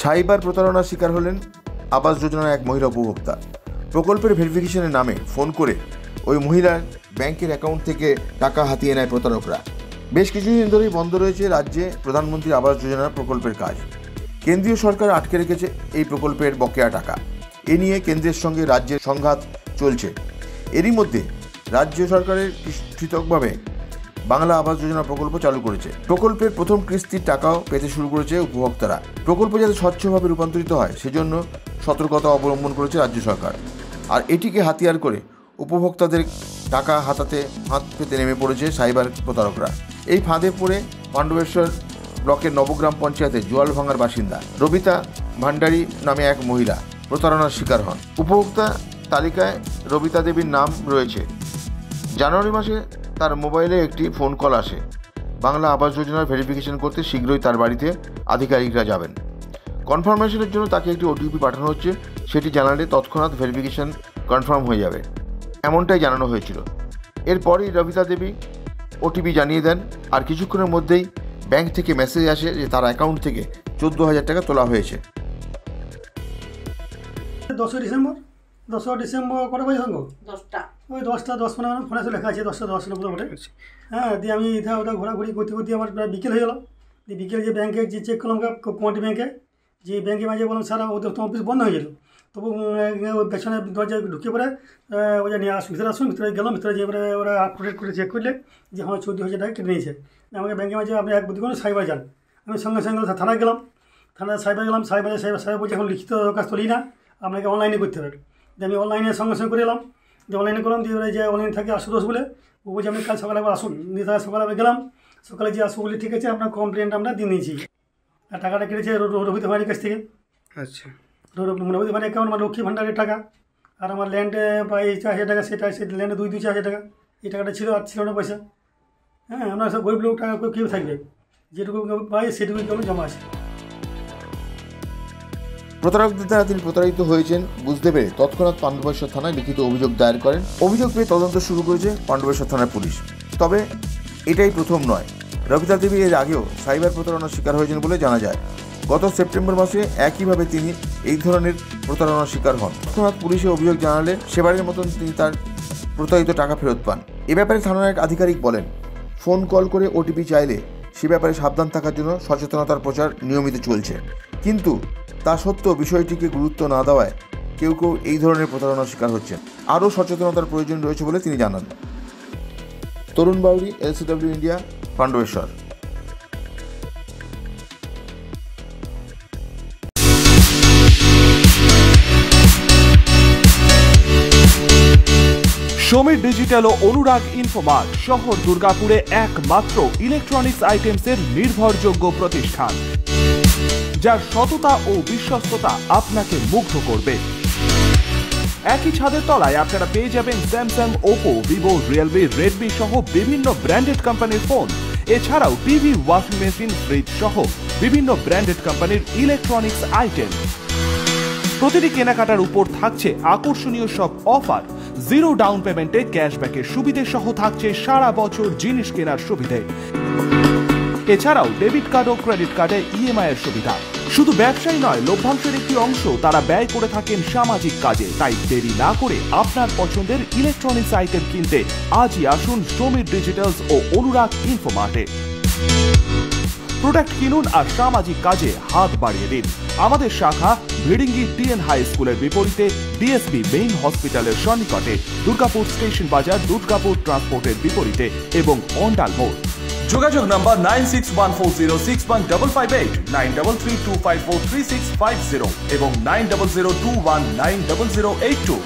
Cyber প্রতারণার শিকার হলেন আবাস যোজনার এক মহিলা উপভোক্তা। প্রকল্পের ভেরিফিকেশনের নামে ফোন করে ওই মহিলার ব্যাংকের অ্যাকাউন্ট থেকে টাকা হাতিয়ে নেয় প্রতারকরা। বেশ কিছুদিন ধরেই বন্ধ রয়েছে রাজ্যে প্রধানমন্ত্রী আবাস যোজনা প্রকল্পের কাজ। কেন্দ্রীয় সরকার আটকে রেখেছে এই প্রকল্পের বকেয়া টাকা। এ নিয়ে কেন্দ্রের সঙ্গে রাজ্যের সংঘাত চলছে। এরই মধ্যে রাজ্য সরকারের পৃথকভাবে বাংলা আবাস যোজনা প্রকল্প চালু করেছে। প্রকল্পের প্রথম কিস্তির টাকাও পেতে শুরু করেছে উপভোক্তারা। প্রকল্প যাতে স্বচ্ছভাবে রূপান্তরিত হয় সেজন্য সতর্কতা অবলম্বন করেছে রাজ্য সরকার। আর এটিকে হাতিয়ার করে উপভোক্তাদের টাকা হাত পেতে নেমে পড়েছে সাইবার প্রতারকরা। এই ফাঁদে পড়ে পাণ্ডবেশ্বর ব্লকের নবগ্রাম পঞ্চায়েতের জোয়ালভাঙার বাসিন্দা রবিতা ভান্ডারী নামে এক মহিলা প্রতারণার শিকার হন। উপভোক্তা তালিকায় রবিতা দেবীর নাম রয়েছে। জানুয়ারি মাসে তার মোবাইলে একটি ফোন কল আসে। বাংলা আবাস যোজনার ভেরিফিকেশন করতে শীঘ্রই তার বাড়িতে আধিকারিকরা যাবেন। কনফার্মেশনের জন্য তাকে একটি ওটিপি পাঠানো হচ্ছে, সেটি জানালে তৎক্ষণাৎ ভেরিফিকেশন কনফার্ম হয়ে যাবে, এমনটাই জানানো হয়েছিল। এরপরই রবিতা দেবী ওটিপি জানিয়ে দেন, আর কিছুক্ষণের মধ্যেই ব্যাংক থেকে মেসেজ আসে যে তার অ্যাকাউন্ট থেকে 14,000 টাকা তোলা হয়েছে। 10 ডিসেম্বর কটা বাজে সঙ্গ 10টা, ওই 10:15 ফোনে এসে লেখা আছে 10:10 বলে। হ্যাঁ, দিয়ে আমি ওটা ঘোরাঘুরি করতে আমার প্রায় বিকেল হয়ে গেল। দিয়ে বিকেল যে ব্যাংকে যে চেক করলাম কোয়ান্টি ব্যাংকে, যে ব্যাংকে মাঝে বললাম স্যার ওদের তো অফিস বন্ধ হয়ে গেল। তবু পেছনে দরজায় ঢুকে পড়ে ওই যে নিয়ে ভিতরে ভিতরে গেলাম। ভিতরে যে ওরা আপডেট করে চেক করলে যে হ্যাঁ 14,000 টাকা কেটে নিয়েছে। আমাকে ব্যাংকে মাঝে আপনি এক বুদ্ধি করুন সাইবার যান। আমি সঙ্গে সঙ্গে থানায় গেলাম। থানায় সাইবার গেলাম। সাইবার বলছে এখন লিখিত দরখাস্ত তুলি না, আপনাকে অনলাইনে করতে হবে। দিয়ে আমি অনলাইনে সঙ্গে করে এলাম। দিয়ে অনলাইনে করলাম। দিয়ে যে অনলাইনে থাকে আশুতোষ বলে, ও বলছে আপনি কাল সকালে আবার আসুন। দিয়ে তারা সকালে আমি গেলাম। সকালে যে আসবো বলে ঠিক আছে, আপনার কমপ্লেনটা আমরা দিয়ে নিয়েছি। আর টাকাটা কেটেছে রবি ভাইয়ের কাছ থেকে। আচ্ছা, রবি ভাইয়ের অ্যাকাউন্ট আমার লক্ষ্মী ভাণ্ডারের টাকা। আর আমার ল্যান্ডে প্রায় 4,000 টাকা, সেটা ল্যান্ডে 4,000 টাকা। এই টাকাটা ছিল, আর ছিল না পয়সা। হ্যাঁ, আমরা সব গরিব লোক টাকা কেউ থাকবে, যেটুকু পাই সেটুকুই কেমন জমা আছে। প্রতারকদের দ্বারা তিনি প্রতারিত হয়েছেন বুঝতে পেরে তৎক্ষণাৎ পাণ্ডবেশ্বর থানায় লিখিত অভিযোগ দায়ের করেন। অভিযোগ পেয়ে তদন্ত শুরু করেছে পাণ্ডবেশ্বর থানার পুলিশ। তবে এটাই প্রথম নয়। রবিতা দেবী এর আগেও সাইবার প্রতারণার শিকার হয়েছেন বলে জানা যায়। গত সেপ্টেম্বর মাসে একইভাবে তিনি এই ধরনের প্রতারণার শিকার হন। তৎক্ষণাৎ পুলিশে অভিযোগ জানালে সেবারের মতন তিনি তার প্রতারিত টাকা ফেরত পান। এ ব্যাপারে থানার এক আধিকারিক বলেন, ফোন কল করে ওটিপি চাইলে সে ব্যাপারে সাবধান থাকার জন্য সচেতনতার প্রচার নিয়মিত চলছে। কিন্তু তা সত্ত্বেও বিষয়টিকে গুরুত্ব না দেওয়ায় কেউ এই ধরনের প্রতারণার শিকার হচ্ছেন। আরও সচেতনতার প্রয়োজন রয়েছে বলে তিনি জানান। Tarun Bauri, LCW India, Pandabeswar. Samir digital ও অনুরাগ ইনফোমার্ট শহর দুর্গাপুরে একমাত্র ইলেকট্রনিক্স আইটেমসের নির্ভরযোগ্য প্রতিষ্ঠান, যার সততা ও বিশ্বস্ততা আপনাকে মুগ্ধ করবে। একই ছাদের তলায় আপনারা পেয়ে যাবেন Samsung, Oppo, Vivo, Realme, Redmi সহ বিভিন্ন ব্র্যান্ডেড কোম্পানির ফোন। এছাড়াও টিভি, ওয়াশিং মেশিন, ফ্রিজ সহ বিভিন্ন ব্র্যান্ডেড কোম্পানির ইলেকট্রনিক্স আইটেম। প্রতিটি কেনাকাটার উপর থাকছে আকর্ষণীয় সব অফার। 0 ডাউন পেমেন্টে ক্যাশব্যাকের সুবিধে সহ থাকছে সারা বছর জিনিস কেনার সুবিধে। এছাড়াও ডেবিট কার্ড ও ক্রেডিট কার্ডে EMI এর সুবিধা। শুধু ব্যবসায়ী নয়, লভ্যাংশের একটি অংশ তারা ব্যয় করে থাকেন সামাজিক কাজে। তাই দেরি না করে আপনার পছন্দের ইলেকট্রনিক্স আইটেম কিনতে আজই আসুন সমীর ডিজিটালস ও অনুরাগ ইনফোমার্টে। প্রোডাক্ট কিনুন আর সামাজিক কাজে হাত বাড়িয়ে দিন। আমাদের শাখা ভিড়িঙ্গি TN হাই স্কুলের বিপরীতে, DSB মেইন হসপিটালের সন্নিকটে, দুর্গাপুর স্টেশন বাজার, দুর্গাপুর ট্রান্সপোর্টের বিপরীতে এবং অন্ডাল মোড়। যোগাযোগ নাম্বার 9614061558, 9332543650 এবং 9002190082।